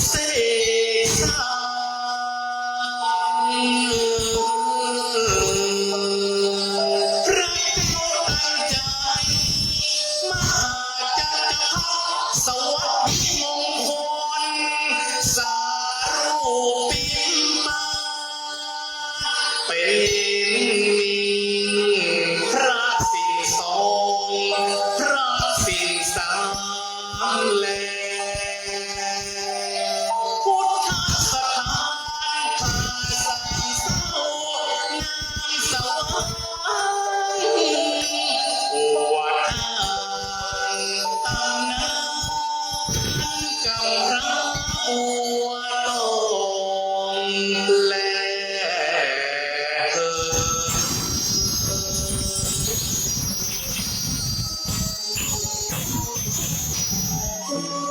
เสกสรพระตั้งใจมาจากสวัสดิมงคลสารูปิมมาเป็นพระสิ่งสองพระสิ่งสามแลพุทธสถานพาใสเศร้างามสว่างอวดอ้างตำนานกำพร้าบัวตองและเธอ เ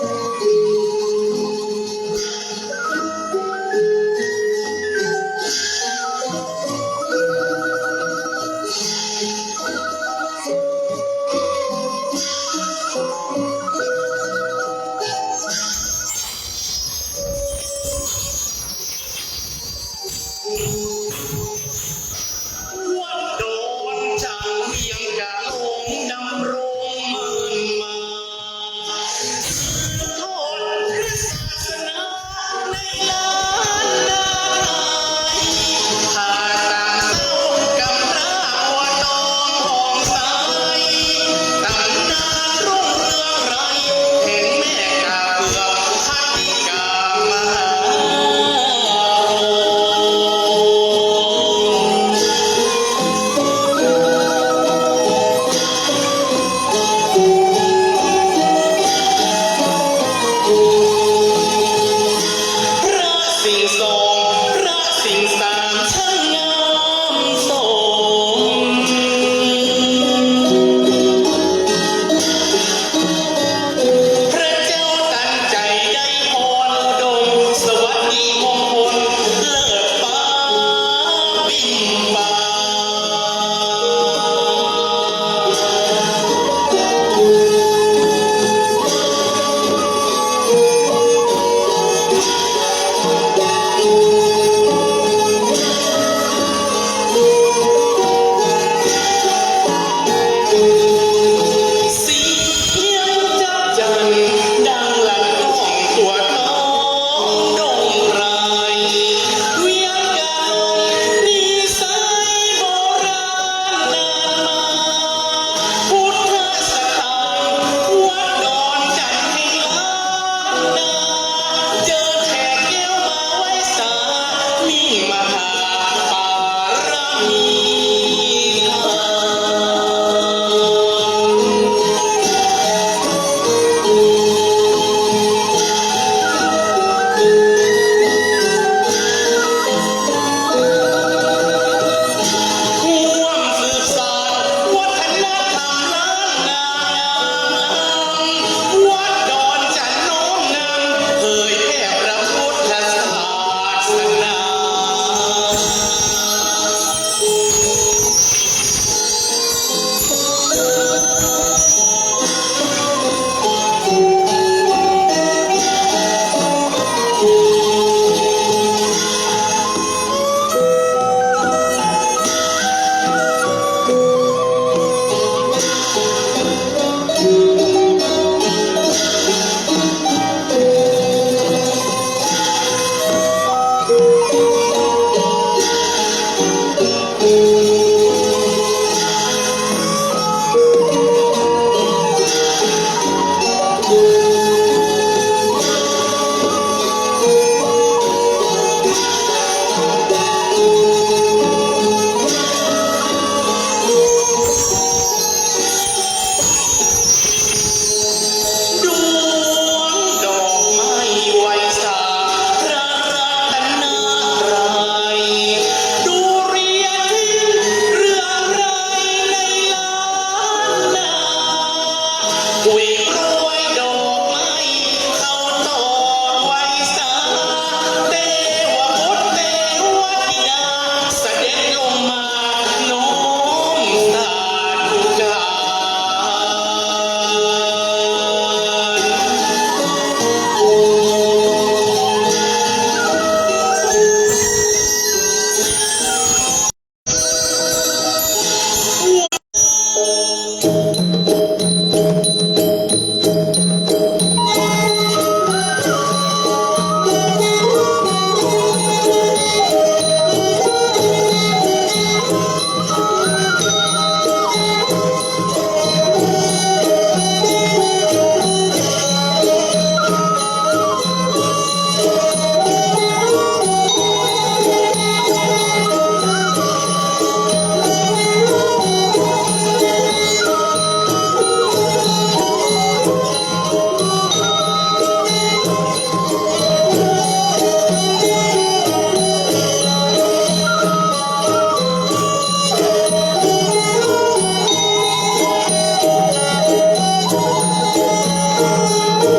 ขอ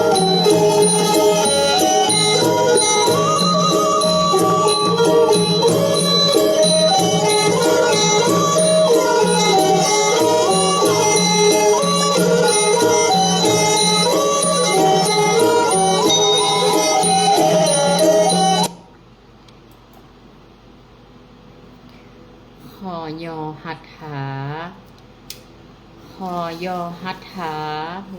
ยอหัตถาขอยอหัตถา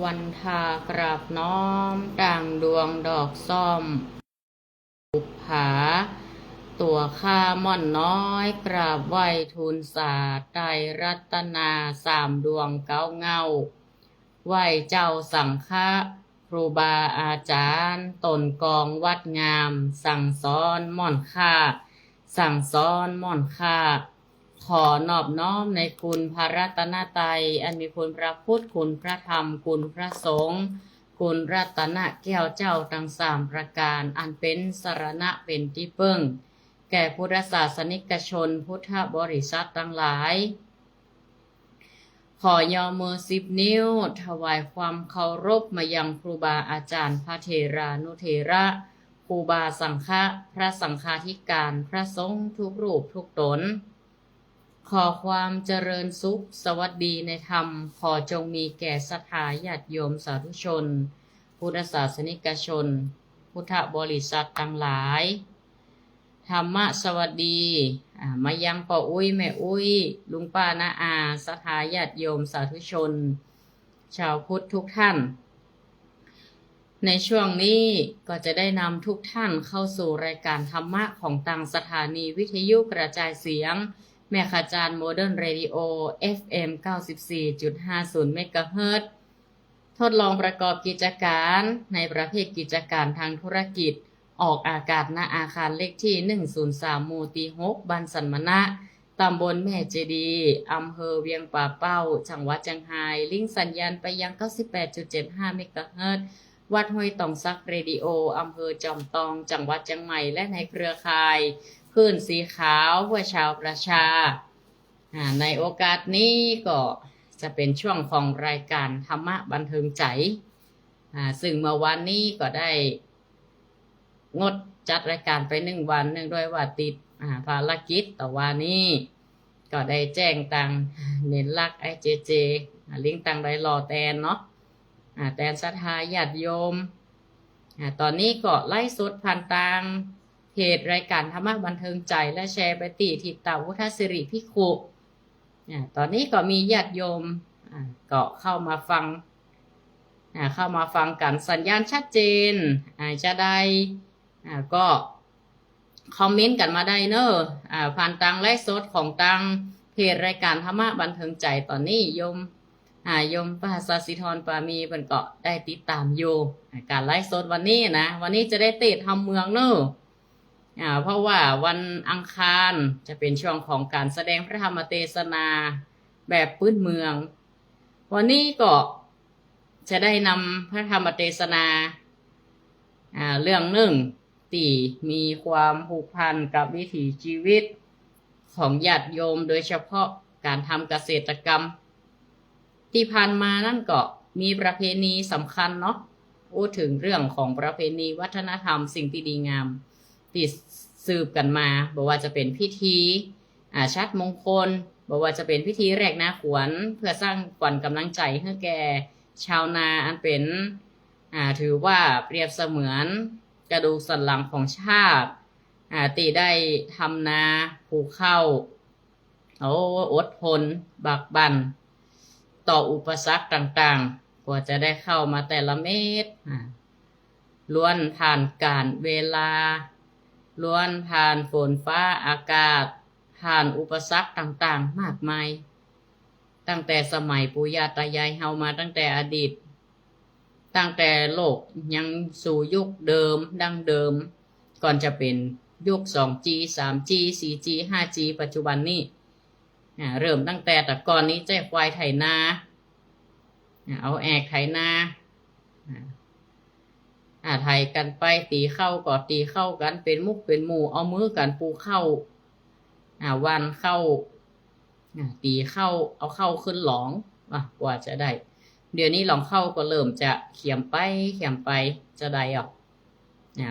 วันทากราบน้อมด่างดวงดอกซ่อมบุปผาตัวข้าม่อนน้อยกราบไหว้ทูลสาไตรรัตนาสามดวงเก้าเงาไหว้เจ้าสังฆะครูบาอาจารย์ตนกองวัดงามสั่งสอนม่อนค่าสั่งสอนม่อนค่าขอนอบน้อมในคุณพระรัตนตรัยอันมีคุณพระพุทธคุณพระธรรมคุณพระสงฆ์คุณรัตนแก้วเจ้าทั้งสามประการอันเป็นสรณะเป็นที่พึ่งแก่พุทธศาสนิกชนพุทธบริษัททั้งหลายขอยอมือ10 นิ้วถวายความเคารพมายังครูบาอาจารย์พระเถรานุเถระครูบาสังฆะพระสังฆาธิการพระสงฆ์ทุกรูปทุกตนขอความเจริญสุขสวัสดีในธรรมขอจงมีแก่ศรัทธาญาติโยมสาธุชนพุทธศาสนิกชนพุทธบริษัททั้งหลายธรรมะสวัสดีมายังพ่ออุ้ยแม่อุ้ยลุงป้าน้าอาศรัทธาญาติโยมสาธุชนชาวพุทธทุกท่านในช่วงนี้ก็จะได้นำทุกท่านเข้าสู่รายการธรรมะของทางสถานีวิทยุกระจายเสียงแม่ขจารย์โมเดิร์นเรดิโอ FM 94.50 เมกะเฮิรตซ์ทดลองประกอบกิจการในประเภทกิจการทางธุรกิจออกอากาศณอาคารเลขที่103หมู่ที่6บ้านสันมะนะตำบลแม่เจดีอำเภอเวียงป่าเป้าจังหวัดเชียงรายลิงก์สัญญาณไปยัง 98.75 เมกะเฮิรตซ์วัดห้วยตองซักเรดิโออำเภอจอมตองจังหวัดเชียงใหม่และในเครือข่ายคลื่นสีขาวเพื่อชาวประชาในโอกาสนี้ก็จะเป็นช่วงของรายการธรรมะบันเทิงใจซึ่งเมื่อวันนี้ก็ได้งดจัดรายการไป1 วันเนื่องด้วยว่าติดภารกิจแต่ว่านี้ก็ได้แจ้งตังเน้นลักไอเจเจลิงก์ตังได้รอแตนเนาะแตนศรัทธาญาติโยมตอนนี้ก็ไล่สดผ่านทางเพจรายการธรรมะบันเทิงใจและแชร์ไปติทิตาวุฒสิริภิกขุตอนนี้ก็มีญาติโยมก็เข้ามาฟังกันสัญญาณชัดเจนจะได้ก็คอมเมนต์กันมาได้เนอะผ่านทางไลฟ์สดของทางเพจรายการธรรมะบันเทิงใจตอนนี้โยมป้าศศิธรปามีเพิ่นก็ได้ติดตามอยู่การไลฟ์สดวันนี้นะวันนี้จะได้ติดทำเมืองเนอะเพราะว่าวันอังคารจะเป็นช่วงของการแสดงพระธรรมเทศนาแบบพื้นเมืองวันนี้ก็จะได้นำพระธรรมเทศนาเรื่องหนึ่งที่มีความผูกพันกับวิถีชีวิตของญาติโยมโดยเฉพาะการทำเกษตรกรรมที่ผ่านมานั่นก็มีประเพณีสำคัญเนาะพูดถึงเรื่องของประเพณีวัฒนธรรมสิ่งที่ดีงามที่สืบกันมาบอกว่าจะเป็นพิธีชัดมงคลบอกว่าจะเป็นพิธีแรกนาขวัญเพื่อสร้างขวัญกำลังใจให้แก่ชาวนาอันเป็นถือว่าเปรียบเสมือนกระดูกสันหลังของชาติที่ได้ทำนาปลูกข้าวอดทนบักบั่นต่ออุปสรรคต่างๆกว่าจะได้เข้ามาแต่ละเม็ดล้วนผ่านการเวลาล้วนผ่านฝนฟ้าอากาศผ่านอุปสรรคต่างๆมากมายตั้งแต่สมัยปู่ย่าตายายเฮามาตั้งแต่อดีตตั้งแต่โลกยังสู่ยุคเดิมดั้งเดิมก่อนจะเป็นยุค 2G 3G 4G 5G ปัจจุบันนี้เริ่มตั้งแต่ก่อนนี้ใจควายไถนาเอาแอกไถนาไถกันไปตีเข้าก็ตีเข้ากันเป็นมุกเป็นหมู่เอามือกันปูเข้าวันเข้าตีเข้าเอาเข้าขึ้นหลองกว่าจะได้ เดี๋ยวนี้หลองเข้าก็เริ่มจะเขียมไปจะได้ออก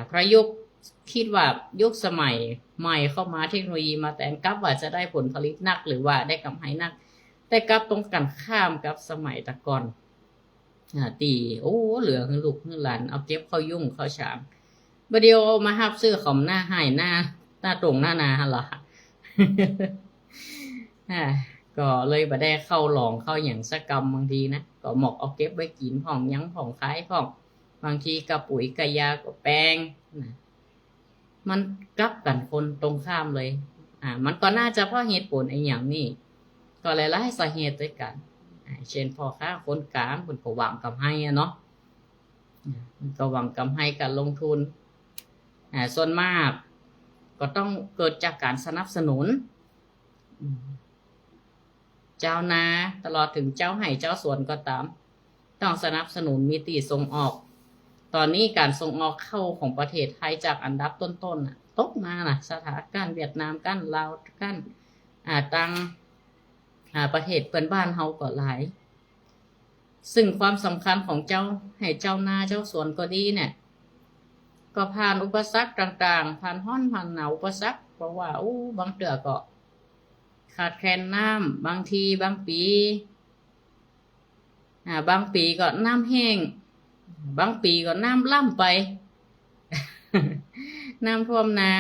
เพราะยุคคิดว่ายุคสมัยใหม่เข้ามาเทคโนโลยีมาแต่งกับว่าจะได้ผลผลิตนักหรือว่าได้กำไรนักแต่กลับตรงกันข้ามกับสมัยตะก่อนตีโอ้เหลือคือลูกคือหลานเอาเก็บเข้ายุ่งเข้าฉางบัดเดียวมาหับซื้อของหน้าให้หน้าตรงหน้านาหั่นล่ะ ก็เลยบ่ได้เข้าหลองเข้าอย่างสักกรรมบางทีนะก็หมกเอาเก็บไว้กินผ่องยังผ่องขายผ่องบางทีกับปุ๋ยกะยาก็แปลงนะมันกลับกันคนตรงข้ามเลยมันก็น่าจะเพราะเหตุผลไอ้อย่างนี้ก็หลายๆสาเหตุด้วยกันเช่นพ่อค้าคนกลางเพิ่นก็หวังกำไรเนาะมันก็หวังกำไรการลงทุนส่วนมากก็ต้องเกิดจากการสนับสนุนเจ้านาตลอดถึงเจ้าไห่เจ้าสวนก็ตามต้องสนับสนุนมีตีส่งออกตอนนี้การส่งออกเข้าของประเทศไทยจากอันดับต้นๆตกมาสถานการณ์เวียดนามกันลาวกันตังประเทศเพื่อนบ้านเฮาก็หลายซึ่งความสำคัญของเจ้าให้เจ้านาเจ้าสวนก็ดีเนี่ยก็ผ่านอุปสรรคต่างๆผ่านร้อนผ่านหนาวอุปสรรคเพราะว่าบางเดือก็ขาดแคลนน้ำบางทีบางปีบางปีก็น้ำแห้งบางปีก็น้ำล่ำไป น้ำท่วมนา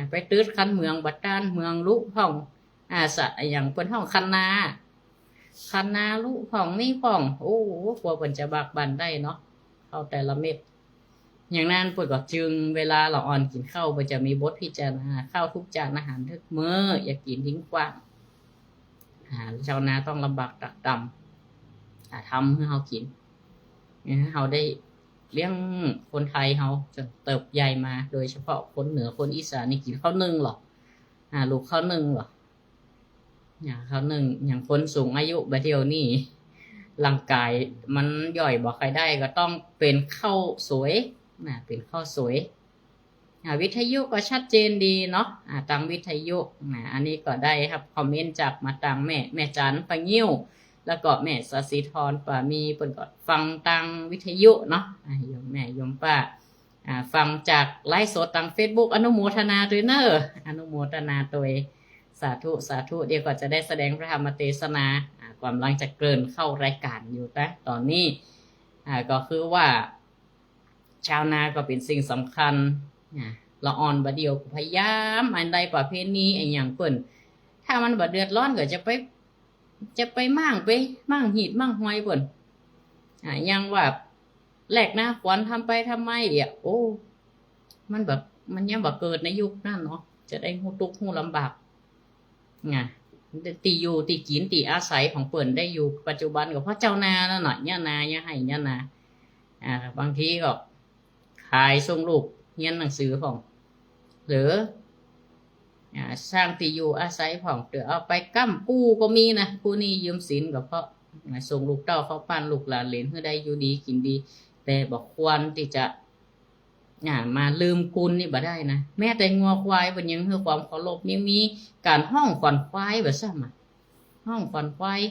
ไปตื้ดคันเมืองบัดด้านเมืองลุพ่องอย่างเปิ้นห้องคันนาลุพ่องนี่พ่องกว่าเปิ้นจะบักบันได้เนาะเข้าแต่ละเม็ดอย่างนั้นเปิ้นก็จึงเวลาเราอ่อนกินข้าวมันจะมีบทพิจารณาข้าวทุกจานอาหารทุกมื้ออย่ากินทิ้งกว้างชาวนาต้องลำบากตักตำทำให้เฮากินเฮาได้เลี้ยงคนไทยเฮาจนเติบใหญ่มาโดยเฉพาะคนเหนือคนอีสานนี่กินข้าวนึ่งหรอลูกข้าวนึ่งหรอข้าวนึ่งอย่างคนสูงอายุบัดเดี๋ยวนี้ร่างกายมันย่อยบ่ค่อยได้ก็ต้องเป็นข้าวสวยเป็นข้าวสวยวิทยุก็ชัดเจนดีเนาะตามวิทยุอันนี้ก็ได้ครับคอมเมนต์จากมาตังแม่จันปะงิ้วแล้วก็แม่สศิธรป่ามีเพิ่นก็ฟังทางวิทยุเนาะโยมแม่โยมป้าฟังจากไลฟ์สดทาง Facebook อนุโมทนาด้วยเนอะอนุโมทนาโดยสาธุเดี๋ยวก็จะได้แสดงพระธรรมเทศนากำลังจะเกริ่นเข้ารายการอยู่นะตอนนี้ก็คือว่าชาวนาก็เป็นสิ่งสำคัญละอ่อนบ่เดียวพยายามอันใดประเภทนี้ไอ้อย่างเปิ้นถ้ามันบ่เดือดร้อนก็จะไปมั่งหีดมั่งหอยเปิ้นยังว่าแหลกนะขวัญทำไปทำไมมันแบบมันยังบ่เกิดในยุคนั้นเนาะจะได้ฮู้ทุกข์ฮู้ลำบากตีอยู่ตีกินตีอาศัยของเปิ้นได้อยู่ปัจจุบันก็เพราะเจ้านานั่นน่ะย่านาย่าให้ย่านาบางทีก็ขายส่งลูกเรียนหนังสือของหรือสร้างที่อยู่อาศัยของเดี๋ยวเอาไปกั้มกู้ก็มีนะกู้นี่ยืมสินก็เพราะส่งลูกเต้าเข้าปั้นลูกหลานเหลนเพื่อได้อยู่ดีกินดีแต่บอกควรที่จะมาลืมคุณนี่บ่ได้นะแม้แต่งัวควายเป็นยังเพื่อความเคารพนี่มีการห้องขวัญควายแบบซ้ำห้องขวัญควาย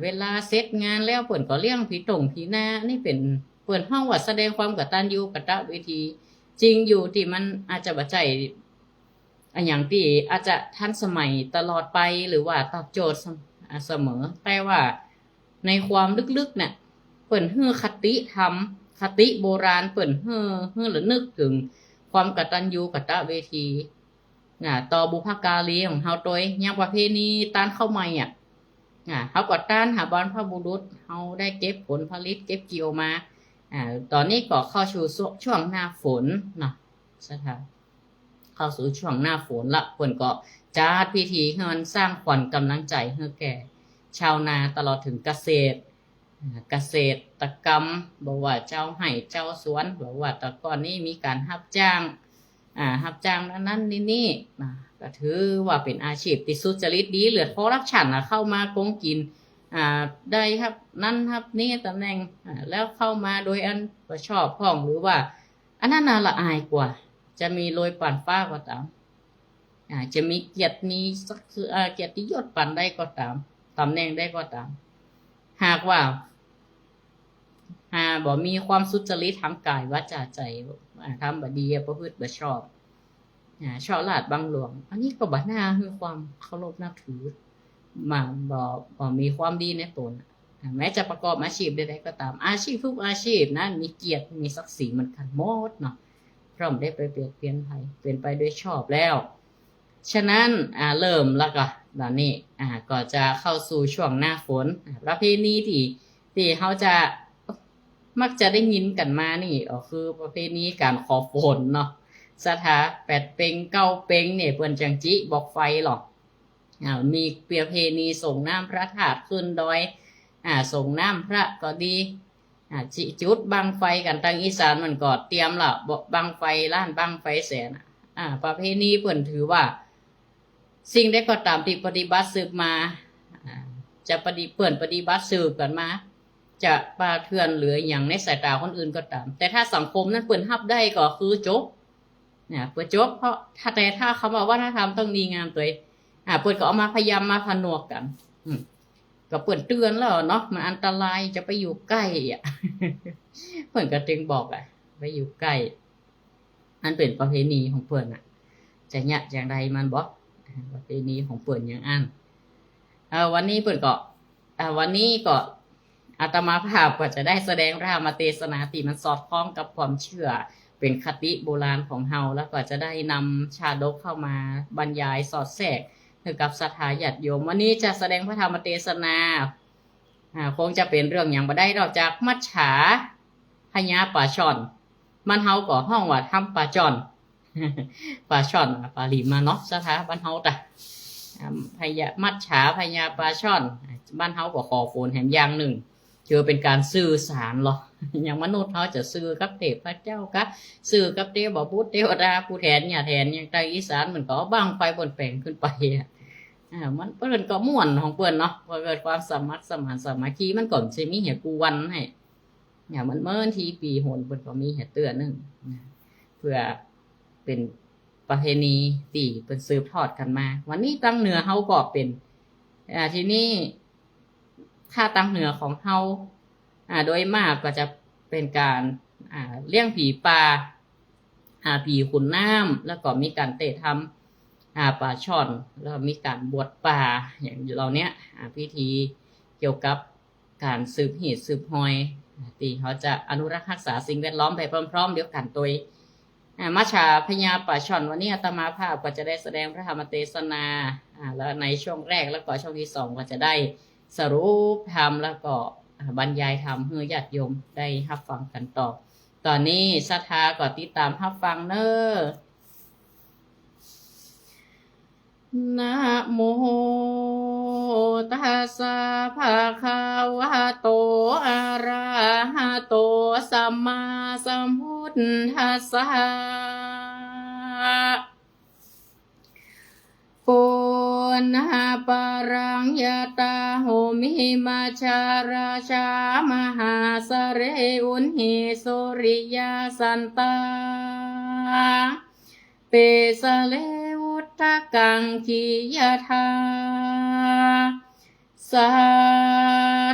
เวลาเสร็จงานแล้วเปิ่นก็เลี้ยงผีตงผีนานี่เป็นเปิ่นห้องว่าแสดงความกตัญญูกตเวทีจริงอยู่ที่มันอาจจะบ่ใจอย่างที่อาจจะทันสมัยตลอดไปหรือว่าตอบโจทย์เสมอแต่ว่าในความลึกๆเนี่ยเปิ่นฮื้อคติธรรมคติโบราณเปิ่นฮื้อหรือนึกถึงความกตัญญูกตเวทีต่อบุพการีของเฮาโดยอย่างประเพณีตานเข้าใหม่เฮาก็ต้านหาบรรพบุรุษเฮาได้เก็บผลผลิตเก็บเกี่ยวมาตอนนี้ก็เข้าสู่ช่วงหน้าฝนเนาะเข้าสู่ช่วงหน้าฝนละเพิ่นก็จัดพิธีให้มันสร้างขวัญกำลังใจให้แก่ชาวนาตลอดถึงเกษตรกรรมบอกว่าเจ้าไห่เจ้าสวนบอกว่าแต่ก่อนนี้มีการรับจ้างนั้นนี่ก็ถือว่าเป็นอาชีพที่สุจริตดีเหลือคอร์รัปชันเข้ามาโกงกินได้ครับนั่นครับนี่ตำแหน่งแล้วเข้ามาโดยอันก็ชอบพ้องหรือว่าอันนั้นน่าละอายกว่าจะมีโรยปั่นฟ้าก็ตามจะมีเกียรติมีสักเกียรติยศปั่นได้ก็ตามตำแหน่งได้ก็ตามหากว่า บ่มีความสุจริตทางกายวาจาใจทำบ่ดีประพฤติบ่ชอบช่อลาดบังหลวงอันนี้ก็บ่น่ามีความเคารพนับถือมาบ่มีความดีในตนแม้จะประกอบอาชีพใดๆก็ตามอาชีพทุกอาชีพนั้นมีเกียรติมีศักดิ์ศรีเหมือนกันหมดเนาะพร้อมได้ไปเปลี่ยนเป็นไปด้วยชอบแล้วฉะนั้นเริ่มแล้วก็ตอนนี้ก็จะเข้าสู่ช่วงหน้าฝนประเพณีที่เขาจะมักจะได้ยินกันมานี่ก็คือประเพณีการขอฝนเนาะสถาแปดเป็งเก้าเป็งเนี่ยเปิ้นจังจิบอกไฟหรอกมีประเพณีส่งน้ำพระธาตุขึ้นดอยส่งน้ำพระก็ดีจิจุดบังไฟกันทางอีสานมันก็เตรียมละบังไฟล้านบังไฟแสนประเพณีเปิ้นถือว่าสิ่งใดก็ตามที่ปฏิบัติสืบมาจะปฏิบัติสืบกันมาจะปาเทือนหรืออย่างในสายตาคนอื่นก็ตามแต่ถ้าสังคมนั้นเปิ้นรับได้ก็คือจบเปิ้นจบเพราะถ้าคำว่าวัฒนธรรมต้องดีงามตัวเปิ้นก็เอามาพยายามมาผนวกกันก็เปิ้นเตือนแล้วเนาะมันอันตรายจะไปอยู่ใกล้เปิ้นก็จึงบอกไปอยู่ใกล้อันเป็นประเพณีของเปิ้นจะยะอย่างใดมันบ่ประเพณีของเปิ้นอย่างอันวันนี้เปิ้นก็วันนี้ก็อาตมาภาพก็จะได้แสดงรามเทศนาที่มันสอดคล้องกับความเชื่อเป็นคติโบราณของเฮาแล้วก็จะได้นำชาดกเข้ามาบรรยายสอดแทรกให้กับศรัทธาญาติโยมวันนี้จะแสดงพระธรรมเทศนาคงจะเป็นเรื่องอย่างบ่ได้นอกจากมัจฉาพญาป่าช่อนมันเฮาก็ห้องว่าทำป่าช่อนป่าช่อนปาลีมาเนาะสถาบ้านเฮาตะพญามัจฉาพญาป่าช่อนบ้านเฮาก็ขอฝนแหมอย่างหนึ่งคือเป็นการสื่อสารหรออย่างมนุษย์เขาจะสื่อกับเทพเจ้ากับสื่อกับเทพบุตรเทวดาผู้แทนเนี่ยแทนอย่างใต้อีสานมันก็บังไฟบนแปลงขึ้นไปมันเปิ้นก็ม่วนของเปิ้นเนาะพอเกิดความสมัครสมานสามัคคีมันก็สิมีเหตุกูวันให้มันเมื่อทีปีโหนเปิ้นก็มีเหตุเตือนนึงเพื่อเป็นประเพณีที่เปิ้นสืบทอดกันมาวันนี้ตั้งเหนือเฮาก็เป็นทีนี้ถ้าตั้งเหนือของเฮาโดยมากก็จะเป็นการเลี้ยงผีป่าผีขุนน้ำแล้วก็มีการเตะทำป่าช่อนแล้วมีการบวชป่าอย่างเราเนี้ยพิธีเกี่ยวกับการสืบหีดสืบหอยที่เขาจะอนุรักษ์รักษาสิ่งแวดล้อมไปพร้อมๆเดียวกันโดยมัชฌาพญาป่าช่อนวันนี้อาตมาภาพก็จะได้แสดงพระธรรมเทศนาแล้วในช่วงแรกแล้วก็ช่วงที่2ก็จะได้สรุปธรรมแล้วก็บรรยายธรรมให้ญาติโยมได้รับฟังกันต่อตอนนี้ศรัทธาก็ติดตามรับฟังเน้อนะโมตัสสะภะคะวะโตอะระหะโตสัมมาสัมพุทธัสสะปุณหปารังยตาโหมิมาชาราชามหาสเรอุนหิสุริยาสันตาเปสเลวุตตะกังคียธาสา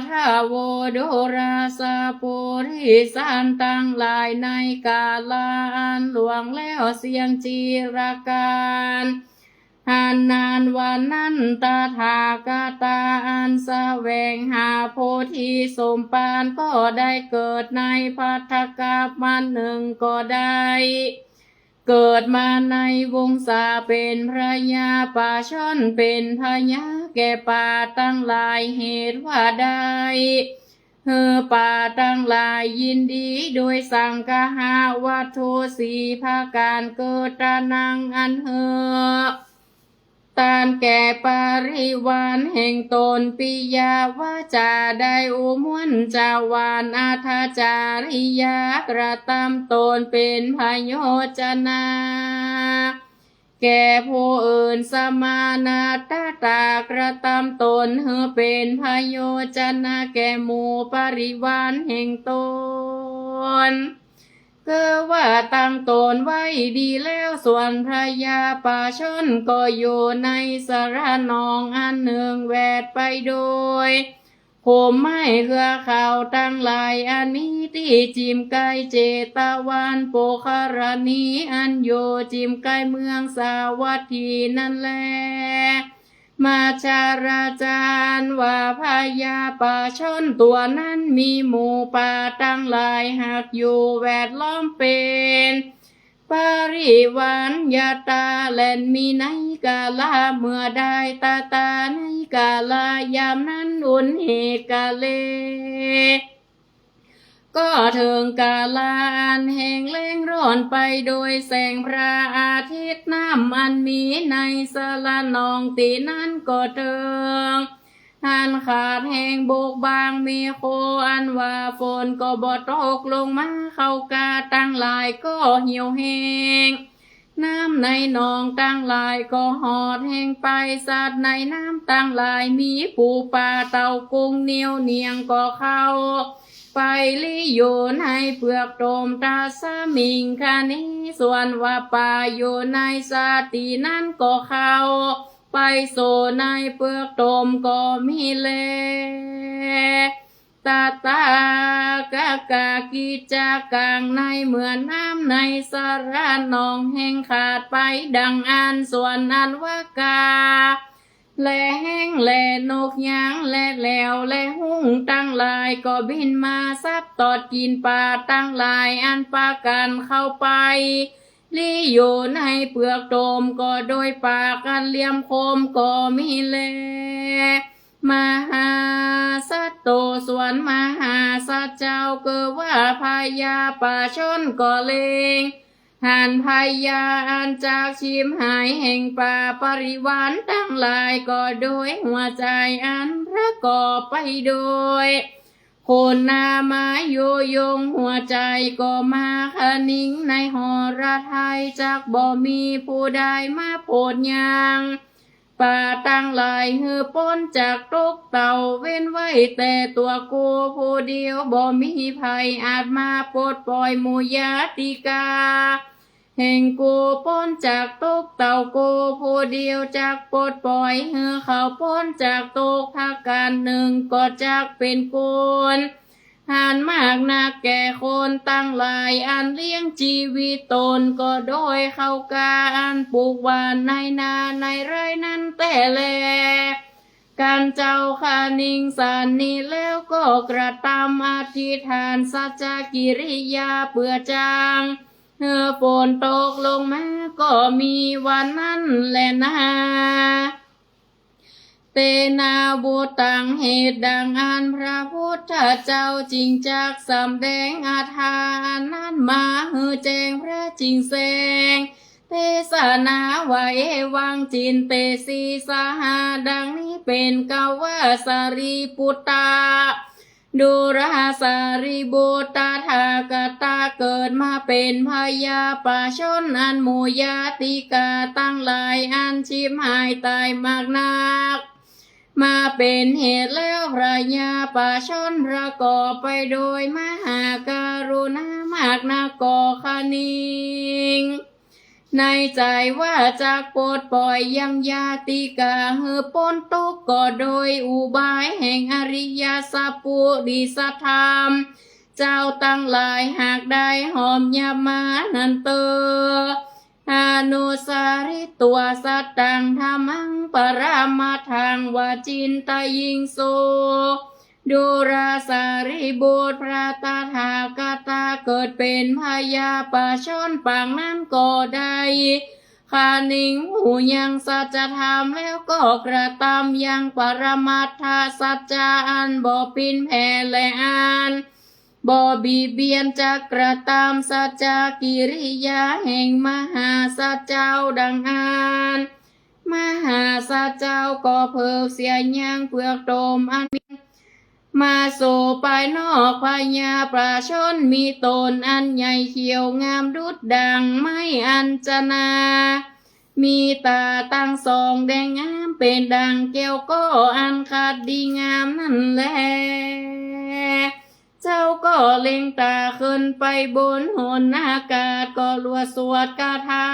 ธาโวโดราสาปุริสันตั้งหลายในกาลอันหลวงแล้วเสียงจีรการนานวันนั้นตถาคตอันแสวงหาโพธิสมภารก็ได้เกิดในภัตตกัปมันหนึ่งก็ได้เกิดมาในวงศาเป็นพระยาป่าช่อนเป็นพญาแก่ป่าตั้งหลายเหตุว่าได้ป่าตั้งหลายยินดีโดยสังฆหาวัตถุสีภาการเกิดตานังอันตานแก่ปาริวานแห่งตนปิยาวาจาได้อุมวนจาวานอาทาจาริยากระทำตนเป็นพโยจนาแก่ผู้อื่นสมานาตตากระทำตนเป็นพโยจนะแก่หมู่ปริวานแห่งตนคือว่าตั้งตนไว้ดีแล้วส่วนพระยาป่าชนก็อยู่ในสระนองอันหนึ่งแวดไปโดยค ผมไม่เหือข่าวตั้งหลายอันมีที่จิมไกเจตวันโปคารณีอันโยจิมไกเมืองสาวัตถีนั่นแลมาชาราจารย์ว่าพญาป่าชนตัวนั้นมีหมู่ป่าตั้งหลายหากอยู่แวดล้อมเป็นปาริวานยาตาแลนมีในกาลาเมื่อได้ตาในกาลายามนั้นอุ่นเหกาเลก็ถึงกาลาอันแห้งแล้งร้อนไปโดยแสงพระอาทิตย์น้ำอันมีในสละนองตีนั้นก็เถิงอันขาดแห้งโบกบางมีโคอันว่าฝนก็บ่ตกลงมาเข้ากาตั้งหลายก็เหี่ยวแห้งน้ำในหนองตั้งหลายก็หอดแห้งไปสัตว์ในน้ำตั้งหลายมีปูปลาเต่ากุ้งเหนียวเนียงก็เข้าไปลิโยนให้เปลือกโตมตาสมิงคานี้ส่วนว่าป่าอยู่ในสาตินั้นก็เข้าไปโซในเปลือกโตมก็มีเลตากากากิจากลางในเหมือนน้ำในสระนองแห้งขาดไปดังอันส่วนอันว่ากาแลแห้งแลนกยางแลแล้วแลหุ่งตั้งหลายก็บินมาซับตอดกินปลาตั้งหลายอันปากันเข้าไปลิโยนให้เปลือกโตมก็โดยปากกันเหลี่ยมคมก็มีแลมหาสัตโตส่วนมหาสัตเจ้าเกิดว่าพญาป่าชนก็เลงหันพญาอันจากชิมหายแห่งป่าปริวารตั้งหลายก็โดยหัวใจอันประกอบไปโดยคนนามาโยยงหัวใจก็มาคนิ่งในหอระไทยจากบ่มีผู้ใดมาโปรดยังป่าตั้งหลายหือป้นจากตกเต่าเว้นไว้แต่ตัวกูผู้เดียวบ่มีภัยอาจมาปลดปล่อยหมู่ญาติกาแห่งกูป้นจากตกเต่ากูผู้เดียวจากปลดปล่อยหือเขาป้นจากตกภาคการหนึ่งก็จากเป็นกูลหานมากนักแก่คนตั้งหลายอันเลี้ยงชีวิตตนก็โดยเข้ากาอันปลูกหวานในนาในไร่นั้นแต่แลการเจ้าขานิงสานนี้แล้วก็กระทำอธิษฐานสัจจกิริยาเปื่อจางฝนตกลงมาก็มีวันนั้นแหละนะเตนาบุตังเหตุดังอันพระพุทธเจ้าจริงจักสำแดงอาทานนั้นมาหือแจงพระจริงแสงเทศนาไว้วังจินเตสีสหาดังนี้เป็นกาวาสารีปุตตาดูราสารีบุตตาทากตาเกิดมาเป็นพญาป่าชนอันหมู่ญาติกาตั้งหลายอันชิมหายตายมากนักมาเป็นเหตุแล้วพระญาป่าชนประกอบไปโดยมหาการุณามากนักก็คณิงในใจว่าจะปลดปล่อยยังญาติกาหือพ้นทุกข์ก็โดยอุบายแห่งอริยสัพพุริสธรรมเจ้าตั้งหลายหากได้หอมยามานันเตออนุสาริตัวสัตตังธรรมังปรามาทังวจินตยิงโสดูราสารีบุตรพระตถาคตเกิดเป็นพญาป่าชนปางนั้นก็ได้ขานิงหูยังสัจธรรมแล้วก็กระทำยังปรมัตถสัจจาอันบ่ปินแผ่และอ่านบ่บีเบียนจะกระทำสัจจกิริยาแห่งมหาสัจเจ้าดังอ่านมหาสัจเจ้าก็เพิกเสียยังเปลือกโตมอันมาโซไปนอกพญาประชนมีตนอันใหญ่เขียวงามดุดดังไม้อัญจนามีตาตั้งสองแดงงามเป็นดังแก้วก็อันขาดดีงามนั่นแหละเจ้าก็เล็งตาขึ้นไปบนหนอากาศก็ลัวสวดคาถา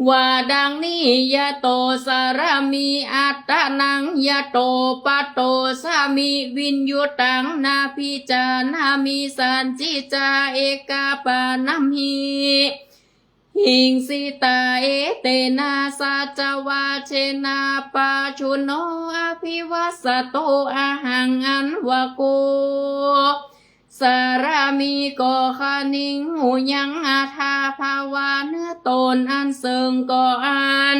ว่าดังนี้ยะโตสารมีอัตตะนังยะโตปะโตสามิวินยุตังนาพิจานามิสันจิจาเอกาปานัมหิหิงสิตาเอเตนะสัจวาเชนะปาชุโนอภิวัสโตอะหังอันวะโกสารามีก็คานิงหูยังอาทาภาวาเนื้อตนอันเสิงก็อัน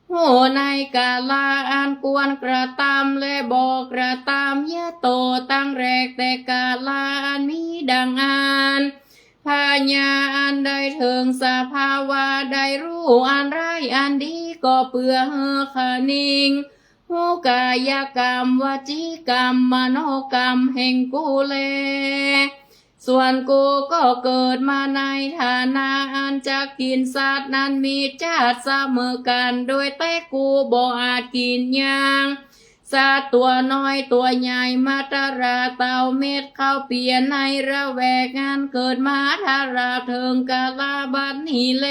โหในกาลาอันกวนกระตำและบอกกระตำยะโตตั้งแรกแต่กาลาอันมีดังอันพญาอันใดถึงสภาวะใดรู้อันไรอันดีก็เปื่อเฮคานิงหูกายกรรมวจีกรรมมโนกรรมแห่งกูเลส่วนกูก็เกิดมาในฐานะอันจะกินสัตว์นั้นมีชาติเสมอกันโดยแต่กูบ่อาจกินอย่างสัตว์ตัวน้อยตัวใหญ่มาตราเต่าเม็ดเข้าเปลี่ยนในระแวกงานเกิดมาทาราเทิงกาลาบัดนี้แล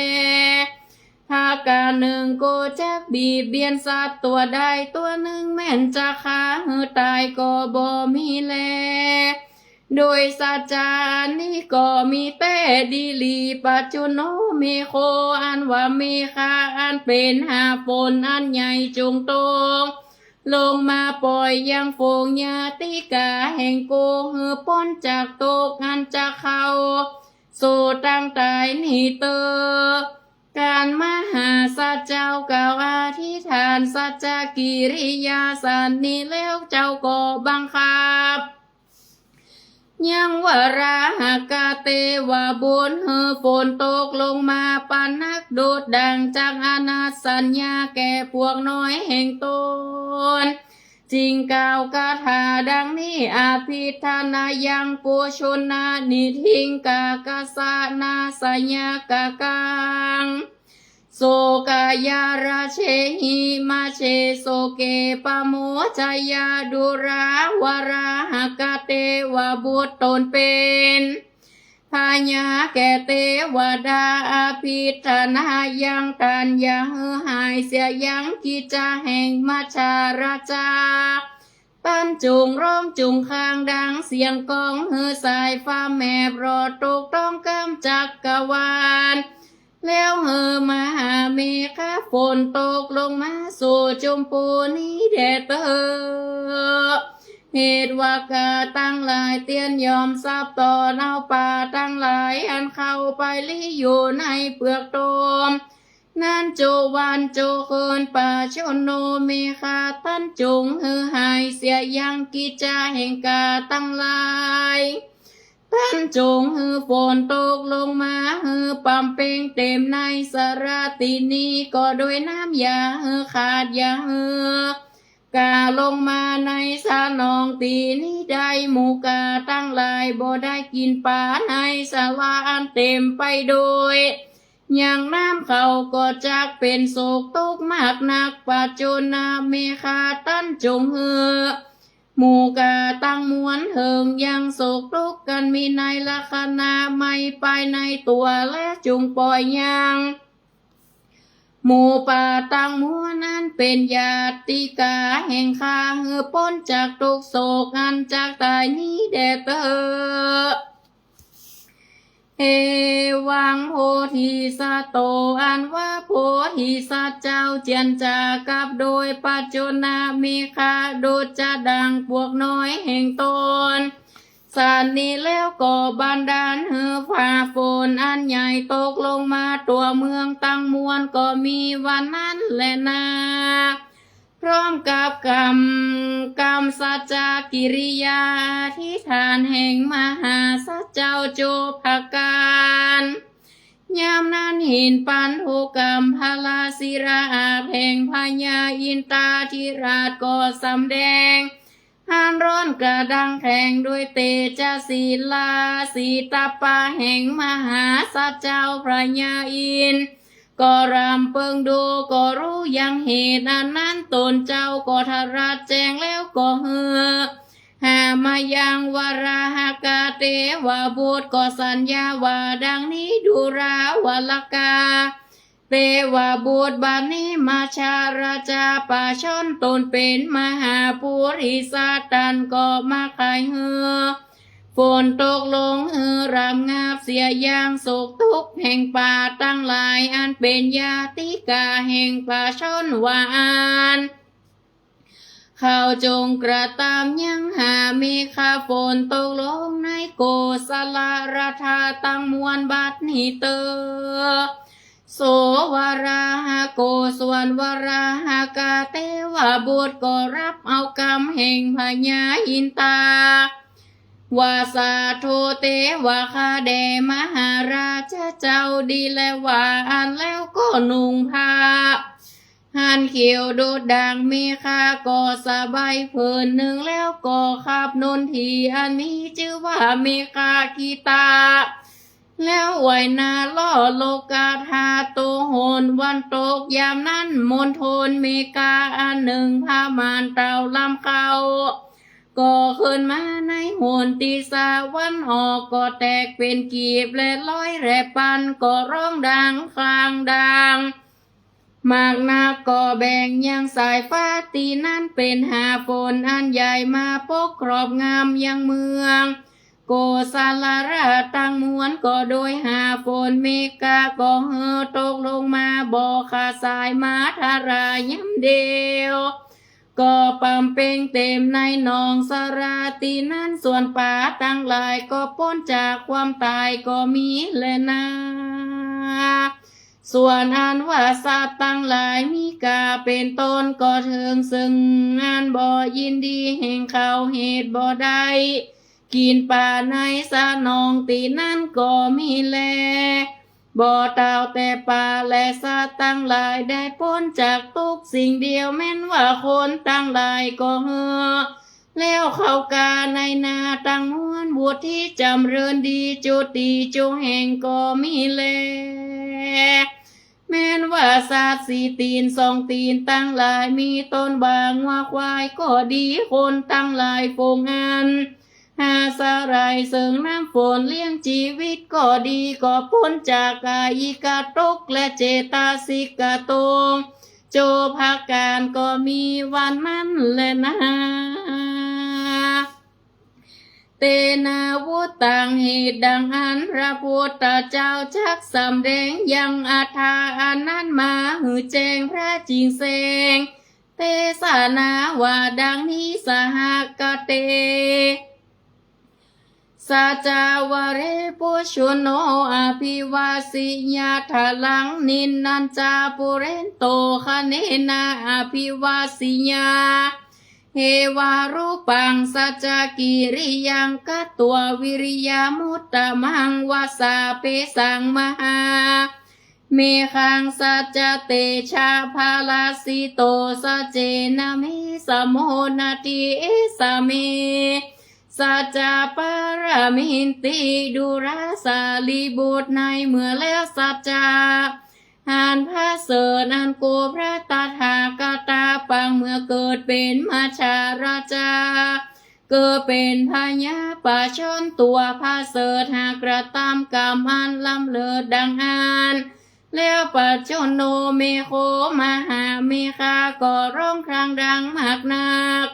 ถ้าการหนึ่งกูจะบีบเบียนสัตว์ตัวใดตัวหนึ่งแม่นจะฆ่าตายก็บ่มีแลโดยสัจจานี้ก็มีแต่ดีลีปัจจุโนมีโคอันว่ามีค่าอันเป็นหาฝนอันใหญ่จงตรงลงมาปล่อยยังโฟงญาติกาแห่งโกหือพ้นจากโตกอันจะเข้าโซตั้งตายนี่เตอการมหาสัจเจ้ากล่าวอธิษฐานสัจจกิริยาสันนี้แล้วเจ้าก็บังคับยังวราหากาเตวะบุญเฮอฝนตกลงมาปานักโดดดังจากอนาสัญญาแก่พวกน้อยแห่งตนจริงกล่าวคาถาดังนี้อาภิธานายังปุชุนานิทิงกากาสานาสัญญากากังโสกายาราเชหิมาเชโสเกปโมจายาดุราวราหกเตวบุตรตนเป็นพญาแก่เทวดาอภิธานายังตัญญาหายเสียยังกิจาแห่งมาชาราชาตั้นจุงร้องจุงข้างดังเสียงกองสายฟ้าแม่รอตกต้องกำจักกวาลแล้วมหาเมฆฝนตกลงมาสู่ชมพูนี้แดดเตอเหตุว่ากาตั้งหลายเตียนยอมซับต่อเอาป่าตั้งหลายอันเข้าไปลิอยู่ในเปลือกตมนั่นโจวันโจเคินป่าชนโนเมฆาตั้นจุงหายเสียยังกิจาแห่งกาตั้งหลายท่านจงฝนตกลงมาปั๊มเป่งเต็มในสระตินีก็โดยน้ำยาขาดยากาลงมาในสานองตีนี้ได้หมูกาตั้งหลายบ่ได้กินปลาในสวาอันเต็มไปโดยอย่างน้ำเขาก็จักเป็นโศกตกมากนักปัจจุนาเมฆาตั้นจงหมู่กาตั้งมวลเหิงยังโศกทุกข์กันมีในลักษณะไม่ไปในตัวและจุงปล่อยยังหมู่ป่าตั้งมวลนั้นเป็นญาติกาแห่งข้าพ้นจากทุกโศกอันจากตายนี้แด่เตอเอวังโพธิสัตโตอันว่าโพธิสัตว์เจ้าเจียนจากับโดยปัจจุนามีคาดูจะดังพวกน้อยแห่งตนสานนี้แล้วก็บันดาลฝ่าฝนอันใหญ่ตกลงมาตัวเมืองตั้งมวลก็มีวันนั้นแลนาพร้อมกับกรรมสัจจกิริยาที่ฐานแห่งมหาสัจเจ้าโจภการยามนั้นหินปันทุกรรมพลาศิราแห่งพญาอินตาธิราชก็สำแดงหานร้อนกระดังแข่งด้วยเตจศีลาสีตาปาแห่งมหาสัจเจ้าพระญาอินก็รำเปิงดูก็รู้ยังเหตุนั้นตนเจ้าก็ทราชแจ้งแล้วก็หามายังวราหกาเตวบุตรก็สัญญาว่าดังนี้ดูราวลกา เตวะบุตรบานิมาชาราชาป่าชนตนเป็นมหาปุริสาตันก็มาขายเหือฝนตกลงเหือรำงาบเสียอย่างโศกทุกข์แห่งป่าตั้งหลายอันเป็นญาติกาแห่งป่าชนวานเขาจงกระตามยังหามีข้าฝนตกลงในโกสลาราธาตั้งมวลบัดนี้เตอโสวราหาโกส่วนวราหากาเตวะบุตรก็รับเอากรรมแห่งพญาอินตาวาสาโทเตวะคาเดมหาราชเจ้าดีและว่าอันแล้วก็นุ่งผ้าหันเขียวโดดดังมีค่าก็สบายเพิ่นหนึ่งแล้วก็ขับนนทีอันนี้ชื่อว่ามีค่ากีตาแล้วไว้นาล่อโลกาธาโตโหนวันตกยามนั้นมณฑลเมกาอันหนึ่งพามานเต่าลำเขาก็ขึ้นมาในโหนตีสาวันออกก็แตกเป็นกีบและร้อยแรปันก็ร้องดังคลางดังมากนาก็แบ่งยังสายฟ้าตีนั้นเป็นหาฝนอันใหญ่มาปกครอบงามยังเมืองโกสาลาราตั้งมวลก็โดยหาฝนเมกาก็เหือตกลงมาบ่อขาสายมาทาราย้ำเดียวก็ปั๊มเป่งเต็มในหนองสราตีนั้นส่วนป่าตั้งหลายก็พ้นจากความตายก็มีแลนาส่วนอันว่าสัตว์ตั้งหลายมีกาเป็นต้นก็เถิงซึ่งอันบ่ยินดีแห่งเขาเหตุบ่ได้กินป่าในสะนองตีนั้นก็มีแลบ่เต่าแต่ป่าและสัตว์ตั้งหลายได้พ้นจากทุกสิ่งเดียวแม้นว่าคนตั้งหลายก็เหือแล้วเข้ากาในนาตั้งมวลบุตรที่จำเริญดีจุติจุแห่งก็มีแลแม้นว่าสัตว์สี่ตีนสองตีนตั้งหลายมีต้นบางว่าควายก็ดีคนตั้งหลายโฟงอันหาสาไรเสริงน้ำฝนเลี้ยงชีวิตก็ดีก็พ้นจากกายิกาตกและเจตาสิกาตงโจภาการก็มีวันนั้นแลนะเตนาวุตังเหตุดังอันพระพุทธเจ้าชักสำแดงยังอาทาอันนั้นมาหือแจ้งพระจริงเสงเตสานาว่าดังนี้สหกเตสัจาวเรปุชุโนอภิวาสิญาทลังนินนันจาปุเรนโตคเนนาอภิวาสิญาเฮวารูปังสัจกิริยังกัตตัววิริยามุตตะมังวาสาเปสังมหาเมขังสัจเตชาภาลาสิโตสัจเจนะเมสโมนาติเอสเมสัจจปารามินติดุราสาลีบุตรในเมื่อแล้วสัจจาอ่านพระเสริญอันโกพระตถาคตาปังเมื่อเกิดเป็นมาชาราชาเกิดเป็นพญาป่าชนตัวพระเสริฐหากกระทำกรรมอันล้ำเลิศดังอ่านแล้วปัจจุโนเมโคมหาเมฆาก็ร้องครางดังมากนัก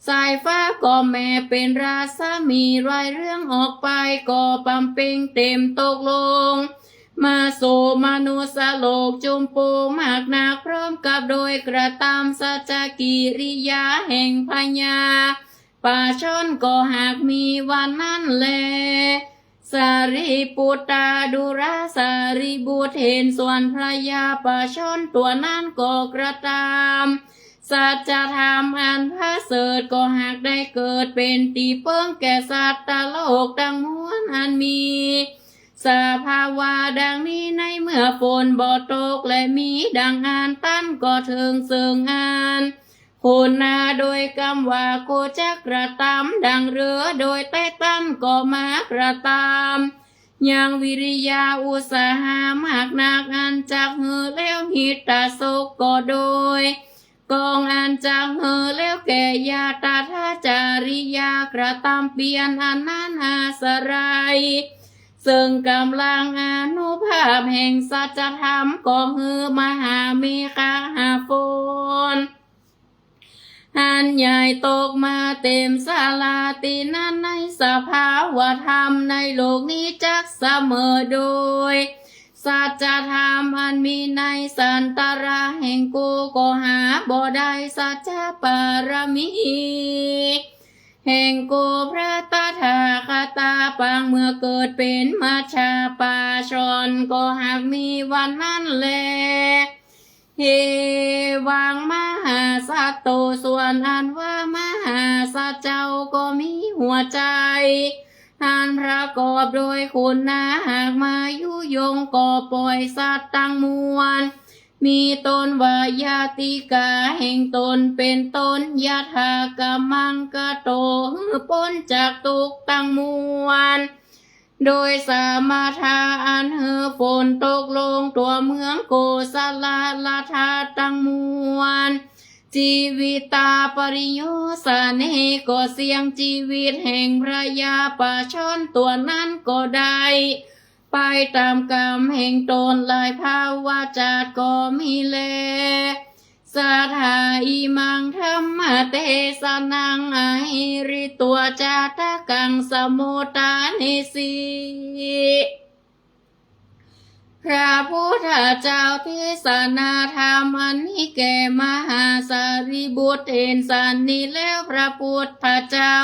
สายฟ้าก็แม่เป็นราศมีรายเรื่องออกไปก็ปั๊มเป่งเต็มตกลงมาโสมนุสโลกจุมปูมากนักพร้อมกับโดยกระทำสัจกิริยาแห่งพญาป่าชนก็หากมีวันนั้นแลสารีปุตตาดุราสารีบุตรเห็นส่วนพระยาป่าชนตัวนั้นก็กระทำสัจธรรมอันพระเสริฐก็หากได้เกิดเป็นตีเปิ้งแก่สัตว์โลกดังมวลอันมีสภาวะดังนี้ในเมื่อฝนบ่ตกและมีดังอ่านตั้นก็เทิงเสิงอ่านคุณนาโดยคำว่าโคจักกระตำดังเรือโดยใต้ตั้นก็มากระตำยังวิริยาอุตสาหามากนักอันจากเหือแล้วหิตาโศกก็โดยกองอันจากเหือแล้วแก่ยาตาทาจาริยากระตำเปลี่ยนอันนั้นอาสราย ซึ่งกำลังอานุภาพแห่งสัจธรรมก็ฮือมหามีคาหาฝนอันใหญ่ตกมาเต็มศาลาตีนั้นในสภาวะธรรมในโลกนี้จักเสมอโดยสัจธรรมอันมีในสันตราแห่งกูก็หาบ่ได้สัจปารมีแห่งกูพระตถาคตาปางเมื่อเกิดเป็นมัชฌาปาชนก็หากมีวันนั้นแลเฮวังมหาสัตโตส่วนอันว่ามหาสัจเจ้าก็มีหัวใจอันประกอบโดยคุณนะหากมายุยงก็ปล่อยสัตว์ตั้งมวลมีตนวายาติกาแห่งตนเป็นตนยะถากะมังกะโตพ้นจากทุกข์ตั้งมวลโดยสามาทาอันฝนตกลงตัวเมืองโกสลาลาทาตั้งมวลชีวิตาปริโยสเนก็เสียงชีวิตแห่งพระยาป่าชนตัวนั้นก็ได้ไปตามกรรมแห่งตนลายภาวะจัดก็มีแลสาธาอิมังธรรมเตสนังอหิริตัวจาตกังสมุตานิสีพระพุทธเจ้าเทศนาธรรมอันนี้แก่มหาสารีบุตรเห็นสันนี้แล้วพระพุทธเจ้า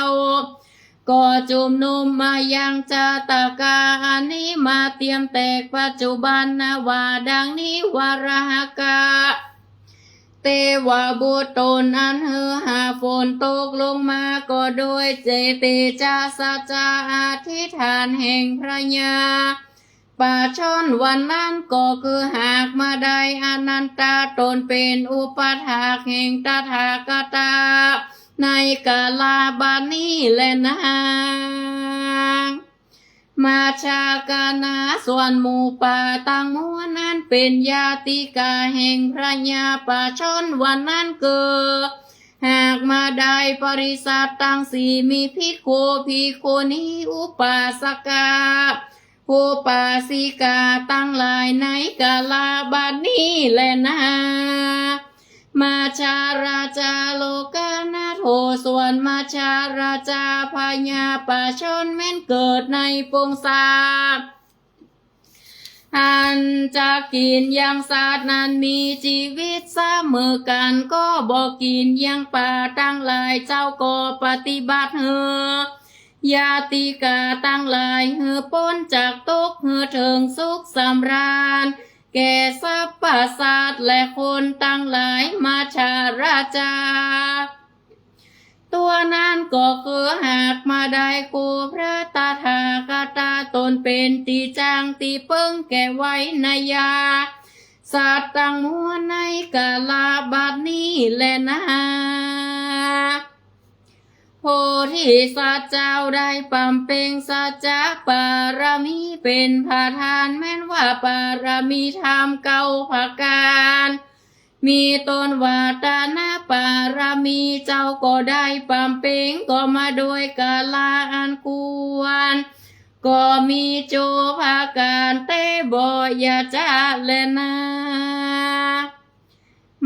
ก็จุมนุมมายังจาตกาอันนี้มาเตรียมแตกปัจจุบันนะว่าดังนี้วรหกะเตวะบุตรตนอันหาฝนตกลงมาก็โดยเจเตจาสัจจาอธิษฐานแห่งพระญาป่าชนวันนั้นก็คือหากมาได้อนันตาตนเป็นอุปถากแห่งตถาคตาในกาลาบัดนี้แลนางมาชากานาส่วนหมู่ป่าตั้งมวลนั้นเป็นญาติกาแห่งพระญาป่าชนวันนั้นเกิดหากมาได้ปริษัทตั้งสี่มีภิกขุณีอุปาสกาอุปาสิกาตั้งหลายในกาลาบัดนี้แลนามาชาราจาโลกานาโทส่วนมาชาราจาพญาป่าชนแม้นเกิดในปวงสาอันจะกินยังสัตว์นั้นมีชีวิตเสมอกันก็บอกกินยังป่าตั้งหลายเจ้าก็ปฏิบัติญาติกาตั้งหลายพ้นจากทุกข์ถึงสุขสำราญแก่สรรพสัตว์และคนตั้งหลายมาชาราจาตัวนั้นก็คือหากมาได้กูพระตถาคตาตนเป็นตีจางตีเปิ้งแก่ไว้นายาสัตว์ตั้งมวลในกาลาบัดนี้แลนะโพธิสัตว์เจ้าได้ปำเพ็งสัจจะปารมีเป็นประธานแม้นว่าปารมีธรรมเก้าประการมีตนวาตานาปารมีเจ้าก็ได้ปำเพ็งก็มาโดยกาลาอันควรก็มีโจภาการเตบอยาจาเลนา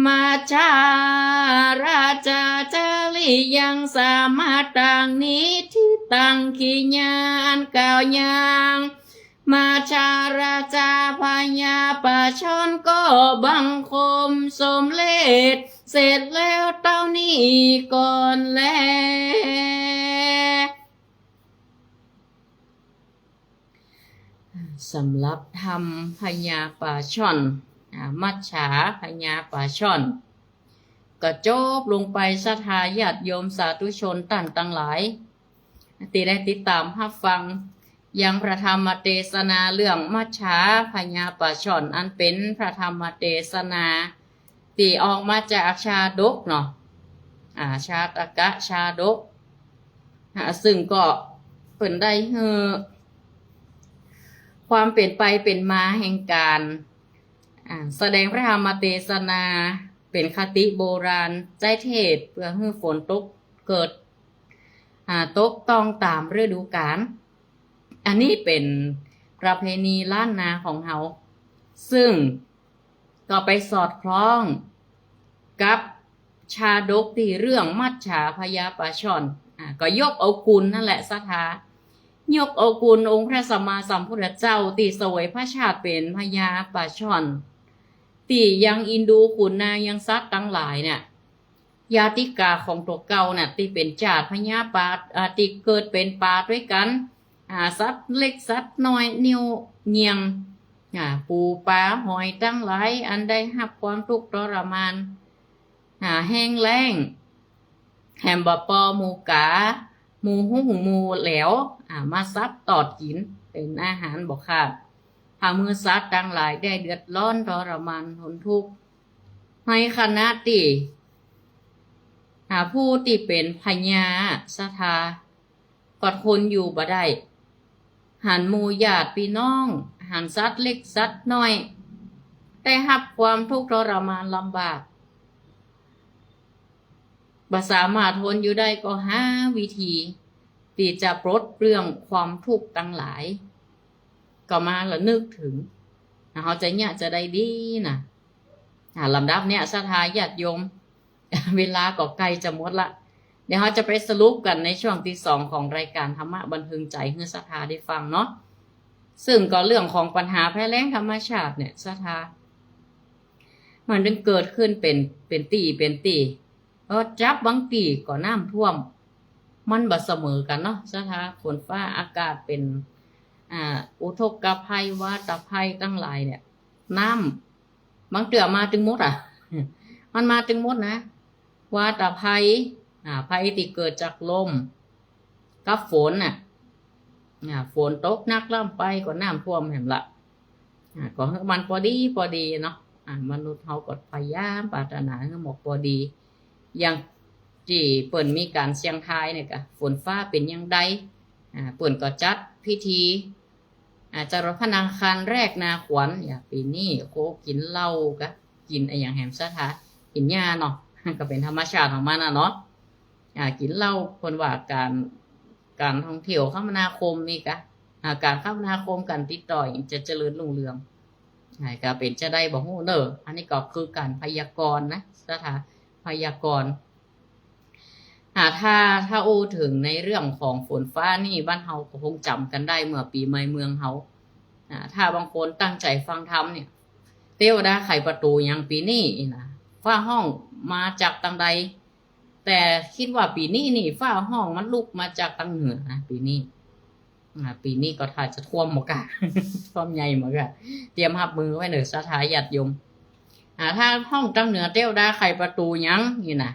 มาชาราจาจาริยังสามารถต่างนี้ที่ตั้งขีญานเก่ายังมาชาราจาพญาป่าชนก็บังคมสมเลศเสร็จแล้วเต้านี้ก่อนแลสำหรับธรรมพญาป่าชนมัจฉาพญาป่าช่อนก็จบลงไปศรัทธาญาติโยมสาธุชนต่างต่างหลายที่ได้ติดตามรับฟังยังพระธรรมเทศนาเรื่องมัจฉาพญาป่าช่อนอันเป็นพระธรรมเทศนาที่ออกมาจากชาดกเนาะชาตกะชาดกซึ่งก็เป็นได้ความเป็นไปเป็นมาแห่งการแสดงพระธรรมเทศนาเป็นคติโบราณใจเทศเพื่อให้ฝนตกเกิดตกต้องตามฤดูกาลอันนี้เป็น ประเพณีล้านนาของเฮาซึ่งก็ไปสอดคล้องกับชาดกที่เรื่องมัจฉาพญาปลาช่อนก็ยกเอาคุณนั่นแหละสถายกเอาคุณองค์พระสัมมาสัมพุทธเจ้าตีเสวยพระชาติเป็นพญาปลาช่อนตียังอินดูขุนนางยังซัดทั้งหลายเนี่ยญาติกาของตัวเก่าน่ะที่เป็นจาตุพญาปลาที่เกิดเป็นปลาด้วยกันสัตว์เล็กสัตว์น้อยนิ้วเงียงปูปลาหอยทั้งหลายอันได้รับความทุกข์ทรมานแห้งแล้งแฮมบะปอหมูกาหมูหูหมูแหลวมาซับตอดกินเป็นอาหารบ่ขาดมือสัตว์ทั้งหลายได้เดือดร้อนทรมานทนทุกข์ในขณะที่ผู้ที่เป็นพญาสถากอดคนอยู่บ่ได้หันหมู่ญาติพี่น้องหันสัตว์เล็กสัตว์น้อยได้รับความทุกข์ทรมานลำบากบ่สามารถทนอยู่ได้ก็หาวิธีที่จะปลดเปลื้องความทุกข์ทั้งหลายก็มาละนึกถึงเขาจะเนี่ยจะได้ดีนะลำดับเนี่ยศรัทธาญาติโยม เวลาก็ใกล้จะหมดละเดี๋ยวเขาจะไปสรุปกันในช่วงที่2ของรายการธรรมะบันเทิงใจให้ศรัทธาได้ฟังเนาะซึ่งก็เรื่องของปัญหาภัยแล้งธรรมชาติเนี่ยศรัทธามันจึงเกิดขึ้นเป็นตีจับบางตีก็น้ำท่วมมันบ่เสมอกันเนาะศรัทธาฝนฟ้าอากาศเป็นอุทกภัยวาตภัยทั้งหลายเนี่ยน้ำบางเตือมาถึงหมดมันมาถึงหมดนะวาตภัยภัยที่เกิดจากลมกับฝนฝนตกหนักล่ำไปก็น้ำท่วมเห็นละก็มันพอดีเนาะมนุษย์เขาก็พยายามปรารถนาให้หมดพอดีอย่างที่เปิ่นมีการเสียงทายเนี่ยก็ฝนฟ้าเป็นยังไงเปิ่นก็จัดพิธีจรดพระนางคันแรกนาขวัญปีนี้โคกินเหล้าก็กินอย่างแหมสถากินหญ้าเนาะก็เป็นธรรมชาติของมันเนาะกินเหล้าคนว่าการท่องเที่ยวคมนาคมนี่ก็การคมนาคมการติดต่อจะเจริญรุ่งเรืองก็เป็นจะได้บ่ฮู้เด้ออันนี้ก็คือการพยากรณ์นะสถาพยากรณ์ถ้าโอ้ถึงในเรื่องของฝนฟ้านี่บ้านเฮาก็คงจำกันได้เมื่อปีใหม่เมืองเฮาถ้าบางคนตั้งใจฟังธรรมเนี่ยเทวดาไขประตูยังปีนี้นะฟ้าห้องมาจากทางใดแต่คิดว่าปีนี้นี่ฟ้าห้องมันลุกมาจากทางเหนือนะปีนี้ก็ถ้าจะท่วมหมดอ่ะ ท่วมใหญ่หมดอ่ะเตรียมรับมือไว้เด้อสาธาญาติโยมถ้าห้องทางเหนือเทวดาไขประตูยังนี่นะ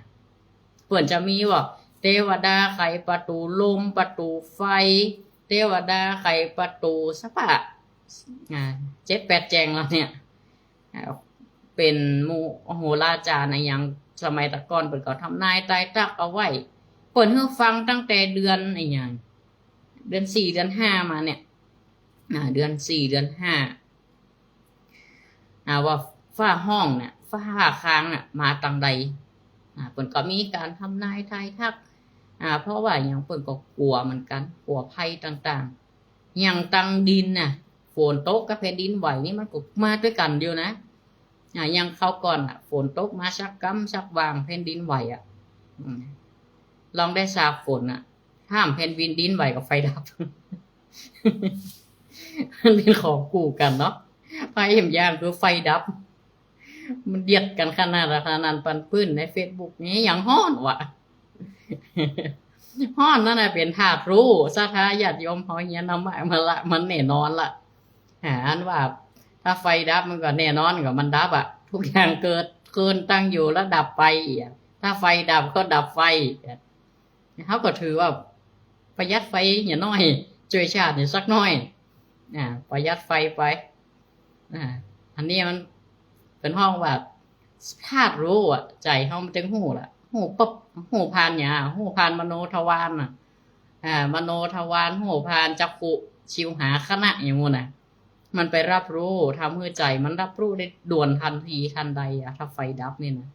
เปิ่นจะมีว่าเทวดาไขประตูลมประตูไฟเทวดาไขประตูสปะ7-8แจงแล้วเนี่ยเป็นโหราจารย์อย่างสมัยตะก่อนเปิ่นก็ทำนายตายตักเอาไว้เปิ่นให้ฟังตั้งแต่เดือนอย่างเดือน4เดือน5มาเนี่ยเดือน4เดือน5ว่าฟ้าห้องเนี่ยฟ้าค้างเนี่ยมาทางใดเปิ่นก็มีการทำนายทายทักเพราะว่าอย่างเปิ่นก็กลัวเหมือนกันกลัวภัยต่างๆอย่างตังดินน่ะฝนตกกับแผ่นดินไหวนี่มันก็มาด้วยกันเดียวนะอย่างเขาก่อนฝนตกมาชักกำชักวางแผ่นดินไหวลองได้ทราบฝนห้ามแผ่นดินไหวกับไฟดับ มันเป็นของกูกันเนาะไฟเห็นยางคือไฟดับมันเดียดกันขนาดปันพื้นใน Facebook นี้อย่างฮ้อนว่ะ ฮ้อนนั่นน่ะเป็นธาตุรู้สาธาญาติโยมเฮาเฮียนำมาละมันแน่นอนล่ะอันว่าถ้าไฟดับมันก็แน่นอนก็มันดับทุกอย่างเกินตั้งอยู่แล้วดับไปถ้าไฟดับก็ดับไฟเขาก็ถือว่าประหยัดไฟอย่าน้อยช่วยชาติสักน้อยประหยัดไฟไปอันนี้มันเป็นห้องว่าธาตุรู้ใจเฮามันจึงฮู้ล่ะฮู้ปั๊บฮู้ผ่านฮู้ผ่านมโนทวารมโนทวารฮู้ผ่านจักขุชิวหาคณะอย่างงู้นมันไปรับรู้ทำให้ใจมันรับรู้ได้ด่วนทันทีทันใดถ้าไฟดับนี่นะ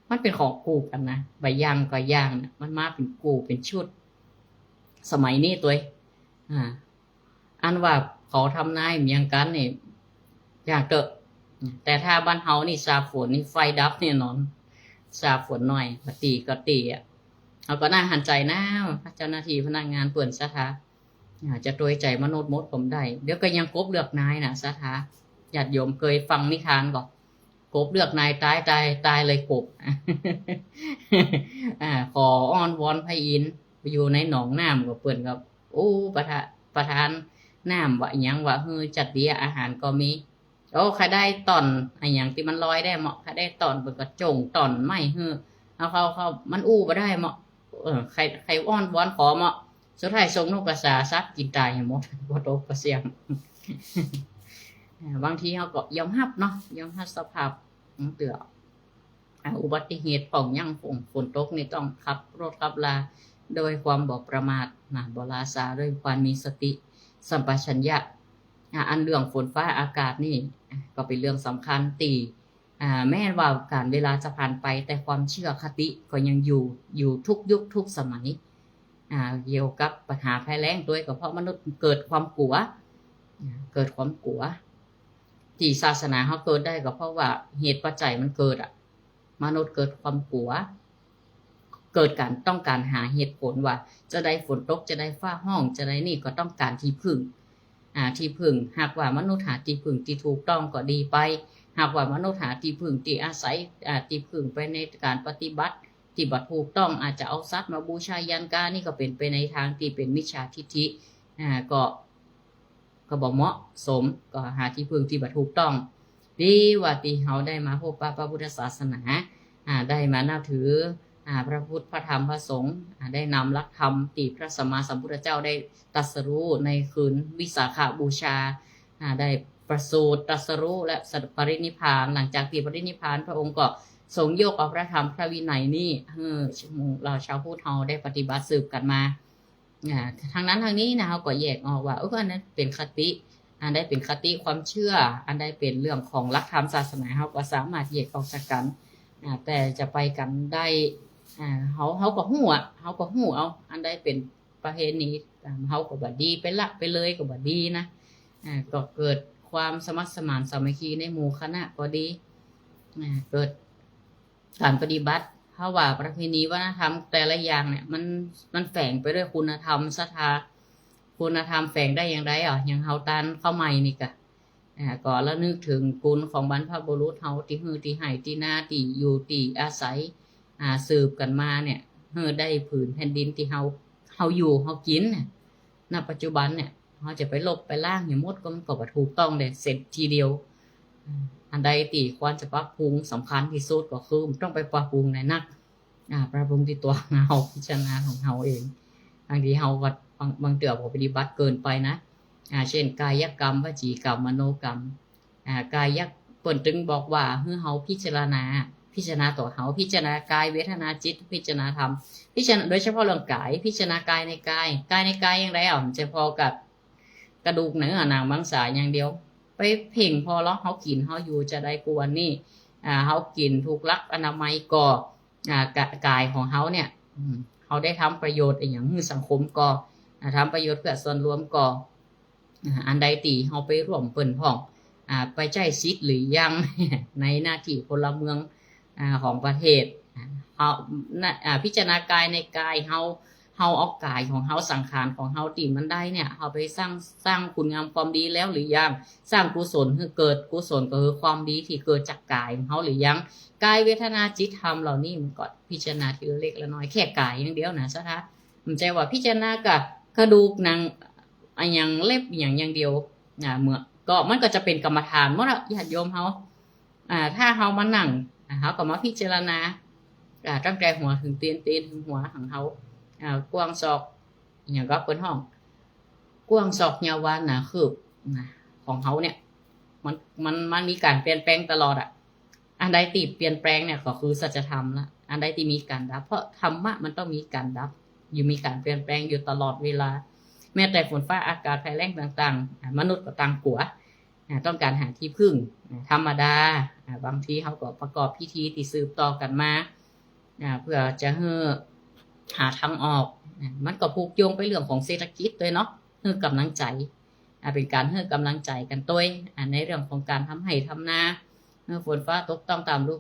มันเป็นของกูกันนะใบยางก็ยางเนี่ยมันมาเป็นกูเป็นชุดสมัยนี้ตัวอันว่า เขาทำนายเมียงกันนี่อยากเตอะแต่ถ้าบ้านเฮานี่สาฝนนี่ไฟดับแน่นอนสาฝนหน่อยปตีก็ตีอ่ะเขาก็น่าหันใจนะเจ้าหน้าที่พนักงานเปิ่นสถาจะโดยใจมนุษย์มดผมได้เดี๋ยวก็ยังกบเลือกนายนะสถาญาติโยมเคยฟังนิทานก่อนกบเลือกนายตายเลยกบ ขออ้อนวอนพระอินทร์ไปอยู่ในหนองน้ำกับเปิ่นกับโอ้ประธานน้ำว่าหยังว่าเฮ้จัดเดียอาหารก็มีโอ้ใครได้ตอนไอ้หยังที่มันลอยได้เหมาะใครได้ตอนเปิ่นก็จงตอนไม่เฮ้เอาเขามันอู้บ่ได้เหมาะใครอ้อนวอนขอเหมาะสุดท้ายทรงนกกระสาซักกินตายหมดบ่ตกกระเสียง บางทีเขาก็ยอมรับเนาะยอมรับสภาพเตืออุบัติเหตุป่องยั่งฝนตกนี่ต้องขับรถขับลาโดยความบ่ประมาทบ่ลาสาด้วยความมีสติสัมปชัญญะอันเรื่องฝนฟ้าอากาศนี่ก็เป็นเรื่องสำคัญตีแม้ว่าการเวลาจะผ่านไปแต่ความเชื่อคติก็ยังอยู่ทุกยุคทุกสมัยเกี่ยวกับปัญหาภัยแล้งด้วยก็เพราะมนุษย์เกิดความกลัวที่ศาสนาเขาเกิดได้ก็เพราะว่าเหตุปัจจัยมันเกิดมนุษย์เกิดความกลัวเกิดการต้องการหาเหตุผลว่าจะได้ฝนตกจะได้ฟ้าห้องจะได้นี่ก็ต้องการที่พึ่งหากว่ามนุษย์หาที่พึ่งที่ถูกต้องก็ดีไปหากว่ามนุษย์หาที่พึ่งที่อาศัยที่พึ่งไปในการปฏิบัติที่บ่ถูกต้องอาจจะเอาสัตว์มาบูชายันกานี่ก็เป็นไปในทางที่เป็นมิจฉาทิฏฐิก็บ่เหมาะสมก็หาที่พึ่งที่บ่ถูกต้องดีว่าที่เฮาได้มาพบพระพุทธศาสนาได้มานับถือพระพุทธพระธรรมพระสงฆ์ได้นำหลักธรรมที่พระสัมมาสัมพุทธเจ้าได้ตรัสรู้ในคืนวิสาขบูชาได้ประสูติตรัสรู้และปรินิพพานหลังจากที่ปรินิพพานพระองค์ก็ทรงยกเอาพระธรรมพระวินัยนี่เราชาวพุทธเฮาได้ปฏิบัติสืบกันมาทางนั้นทางนี้นะเขาก็แยกออกว่าอันนั้นเป็นคติอันใดเป็นคติความเชื่ออันใดเป็นเรื่องของหลักธรรมศาสนาเขาก็สามารถแยกออกจากกันแต่จะไปกันได้เขาก็หู้เอาอันใดเป็นประเพณีเขาก็บ่ดีไปละไปเลยก็บ่ดีนะก็เกิดความสมัครสมานสามัคคีในหมู่คณะก็ดีเกิดการปฏิบัติเพราะว่าประเพณีวัฒนธรรมแต่ละอย่างเนี่ยมันแฝงไปด้วยคุณธรรมศรัทธาคุณธรรมแฝงได้อย่างไรอย่างเฮาตานเข้าใหม่นี่ก็แล้วนึกถึงคุณของบรรพบุรุษเฮาที่ฮือที่ให้ที่นาที่อยู่ที่อาศัยสืบกันมาเนี่ยได้ผืนแผ่นดินที่เฮาอยู่เฮากินเนี่ยณปัจจุบันเนี่ยเฮาจะไปลบไปล้างอย่างหมดก็มันก็บ่ถูกต้องเลยเสร็จทีเดียวอันใดที่ควรจะปรับปรุงสำคัญที่สุดก็คือต้องไปปรับปรุงในนักปรับปรุงที่ตัวเฮาพิจารณาของเฮาเองบางทีเฮาวัดบางเตือบ่ปฏิบัติเกินไปนะเช่นกายกรรมวจีกรรมมโนกรรมกายเปิ้นตึงบอกว่าเฮาพิจารณาตัวเฮาพิจารณากายเวทนาจิตพิจารณาธรรมพิจารณาโดยเฉพาะเรื่องกายพิจารณากายในกายในกายอย่างไรมันจะพอกับกระดูกเนื้อหนังมังสาอย่างเดียวไปเพ่งพอแล้วเฮากินเฮาอยู่จะได้กวนนี่เฮากินถูกลักอนามัยก็กายของเฮาเนี่ยเฮาได้ทำประโยชน์อย่างสังคมก็ทำประโยชน์เพื่อส่วนรวมก็อันใดตีเฮาไปร่วมเปิ้นพ้องไปใช้สิทธิ์หรือยัง ในหน้าที่พลเมืองของประเทศเฮาพิจารณากายในกายเฮาเอากายของเฮาสังขารของเฮาที่มันได้เนี่ยเฮาไปสร้างคุณงามความดีแล้วหรือยังสร้างกุศลให้เกิดกุศลก็คือความดีที่เกิดจากกายของเฮาหรือยังกายเวทนาจิตธรรมเหล่านี้มันก็พิจารณาทีละเล็กละน้อยแค่กายอย่างเดียวนะซะท่ามันใจว่าพิจารณากับกระดูกหนังอย่างเล็บอย่างเดียวเมื่อก็มันก็จะเป็นกรรมฐานหมดญาติโยมเฮาถ้าเฮามานั่งเฮาก็มาพิจารณาตั้งแต่หัวถึงตีนถึงหัวของเฮากว้างศอกอย่างก็เปิ้นห้องกว้างศอกยาววานคือของเฮาเนี่ยมันมีการเปลี่ยนแปลงตลอดอันใดที่เปลี่ยนแปลงเนี่ยก็คือสัจธรรมละอันใดที่มีการดับเพราะธรรมะมันต้องมีการดับอยู่มีการเปลี่ยนแปลงอยู่ตลอดเวลาแม้แต่ฝนฟ้าอากาศภัยแล้งต่างๆมนุษย์ก็ต่างกลัวต้องการหาที่พึ่งธรรมดาบางทีเขาก็ประกอบพิธีที่สืบต่อกันมาเพื่อจะหาทางออกมันก็ผูกโยงไปเรื่องของเศรษฐกิจด้วยเนาะกำลังใจ เป็นการให้กำลังใจกันตัวในเรื่องของการทำให้ทำนาเมื่อฝนฟ้าตกต้องตามฤ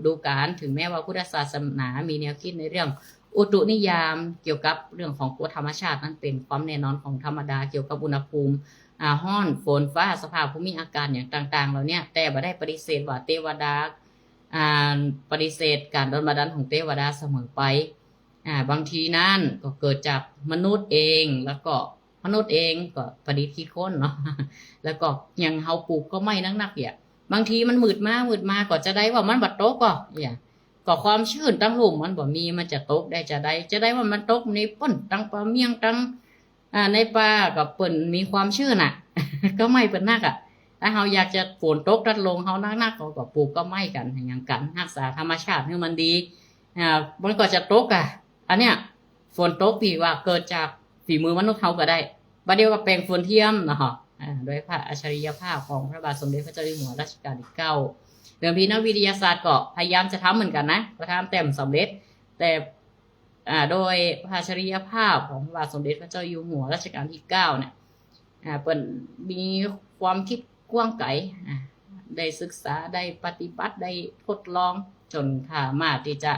ดูกาลถึงแม้ว่าพุทธศาสนามีแนวคิดในเรื่องอุตุนิยามเกี่ยวกับเรื่องของกฎธรรมชาตินั้นเป็นความแน่นอนของธรรมดาเกี่ยวกับอุณหภูมิห้อนฝนฟ้าสภาพภูมิอากาศอย่างต่างๆเหล่านี้แต่บ่ได้ปฏิเสธว่าเทวดาปฏิเสธการโดนบันดาลของเทวดาเสมอไปบางทีนั่นก็เกิดจากมนุษย์เองแล้วก็มนุษย์เองก็ประดิษฐ์คิดค้นเนาะแล้วก็ยังเฮาปลูกก็ไม่นักบางทีมันมืดมาก็จะได้ว่ามันบัดตกก็ความชื้นตั้งลุ่มมันบ่มีมันจะตกได้จะได้ว่ามันตกในป่นตั้งปลาเมียงตั้งในป่ากับเปิ่นมีความชื้นก็ไม่เป็นนักถ้าเฮาอยากจะฝนตกตัดลงเฮานักเขาก็ปลูกก็ไม่กันอย่างกันรักษาธรรมชาติให้มันดีมันก็จะตกอันเนี้ยฝนตกพี่ว่าเกิดจากฝีมือมนุษย์เฮาก็ได้บัดเดียวกับแปลงฝนเทียมเนาะโดยพระอัจฉริยภาพของพระบาทสมเด็จพระเจ้าอยู่หัวรัชกาลที่ 9เรื่องพี่นักวิทยาศาสตร์ก็พยายามจะทำเหมือนกันนะก็ทำแต่สำเร็จแต่โดยพระอัจฉริยภาพของพระบาทสมเด็จพระเจ้าอยู่หัวรัชกาลที่ 9เนี่ยเป็นมีความคิดกว้างไกลได้ศึกษาได้ปฏิบัติได้ทดลองจนสามารถที่จะ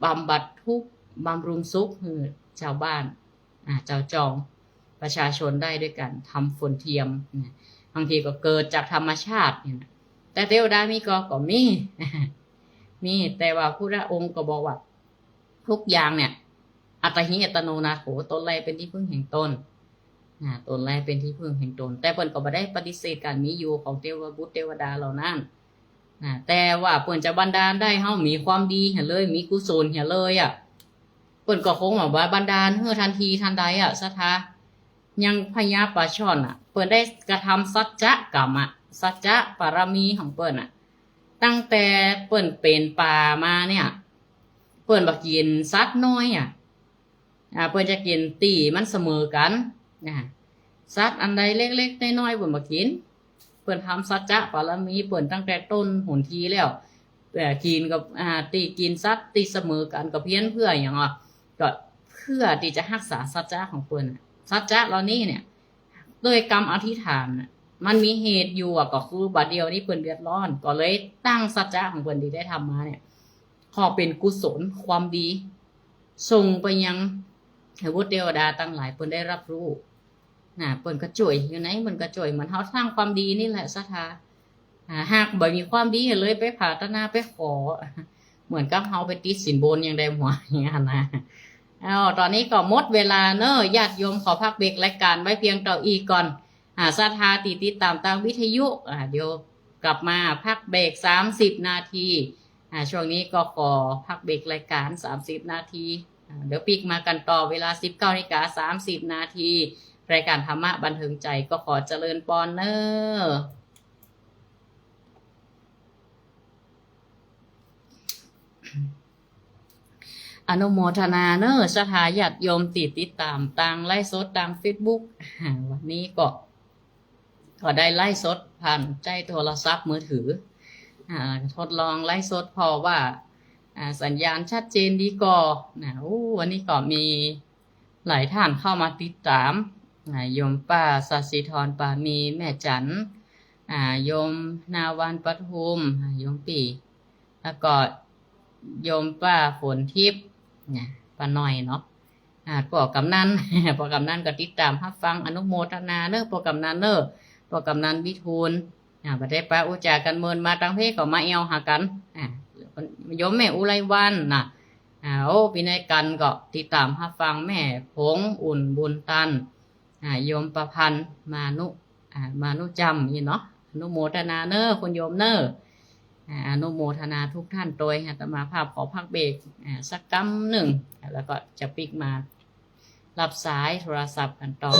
บำบัดทุกข์บำรุงสุขให้ชาวบ้านเจ้าจองประชาชนได้ด้วยกันทำฝนเทียมบางทีก็เกิดจากธรรมชาติเนี่ยแต่เทวดามีก็มีแต่ว่าพระองค์ก็บอกว่าทุกอย่างเนี่ยอัตหิอัตโนนาโถตนแลเป็นที่พึ่งแห่งตนตนแลเป็นที่พึ่งแห่งตนแต่เพิ่นก็บ่ได้ปฏิเสธการมีอยู่ของเทวบุตรเทวดาเหล่านั้นแต่ว่าเพิ่นจะบันดาลได้เฮามีความดีเห็นเลยมีกุศลเห็นเลยเพิ่นก็คงว่าบันดาลเฮือทันทีทันใดศรัทธายังพญาปลาช่อนเพิ่นได้กระทำสัจจะกรรมสัจจะปารมีของเปิ้นตั้งแต่เปิ้นเป็นป่ามาเนี่ยเปิ้นบ่กินสัตว์น้อยเปิ้นจะกินตีมันเสมอกันสัตว์อันใดเล็กๆน้อยๆเปิ้นบ่กินเปิ้นทำสัจจะปารมีเปิ้นตั้งแต่ต้นหนทีแล้วกินกับตีกินสัตว์ตีเสมอกันก็เพี้ยนเพื่อหยังก็เพื่อที่จะรักษาสัจจะของเปิ้นสัจจะเหล่านี้เนี่ยโดยกรรมอธิษฐานมันมีเหตุอยู่ก็คือบัดเดียวนี้เพิ่นเดือดร้อนก็เลยตั้งสัจจะของเพิ่นที่ได้ทำมาเนี่ยขอเป็นกุศลความดีส่งไปยังวุฒิเทวดาตั้งหลายเพิ่นได้รับรู้เพิ่นก็ช่วยอยู่ไหนเพิ่นก็ช่วยเหมือนเฮาสร้างความดีนี่แหละศรัทธาหากบ่มีความดีเลยไปพัฒนาไปขอเหมือนกับเฮาไปติดสินบนอย่างใดหัวอย่างนั้นตอนนี้ก็หมดเวลาเนอะญาติโยมขอพักเบรกรายการไว้เพียงต่ออีกก่อนศรัทธาติดตามทางวิทยุเดี๋ยวกลับมาพักเบรก30 นาทีช่วงนี้ก็ขอพักเบรกรายการ30 นาทีเดี๋ยวปีกมากันต่อเวลา 19:30 นาทีรายการธรรมะบันเทิงใจก็ขอเจริญพรเนอะอนุโมทนาเนอะศรัทธาญาติโยมติดตามทางไลฟ์สดทาง Facebook วันนี้ก็ได้ไลฟ์สดผ่านใจโทรศัพท์มือถือทดลองไลฟ์สดพอว่าสัญญาณชัดเจนดีก็วันนี้ก็มีหลายท่านเข้ามาติดตามโยมป้าสัสิธรปามีแม่จันโยมนาวันปทุมโยมปีแล้วก็โยมป้าฝนทิพย์ป้าหน่อยเนาะปอกำนันปอกำนันก็ติดตามรับฟังอนุโมทนาเนอะปอกำนันเนอะปอกำนันวิทูลประเทศป้าอุจากันเมินมาตั้งเพศก็มาเอวหากันโยมแม่อุไรวันปีนัยกันก็ติดตามรับฟังแม่ผงอุ่นบุญตันโยมประพันธ์มานุจำนี่เนาะอนุโมทนาเนอะคุณโยมเนอะอนุโมทนาทุกท่านโดยอาตมาภาพขอพักเบรกสักกำหนึ่งแล้วก็จะปิกมารับสายโทรศัพท์กันต่อ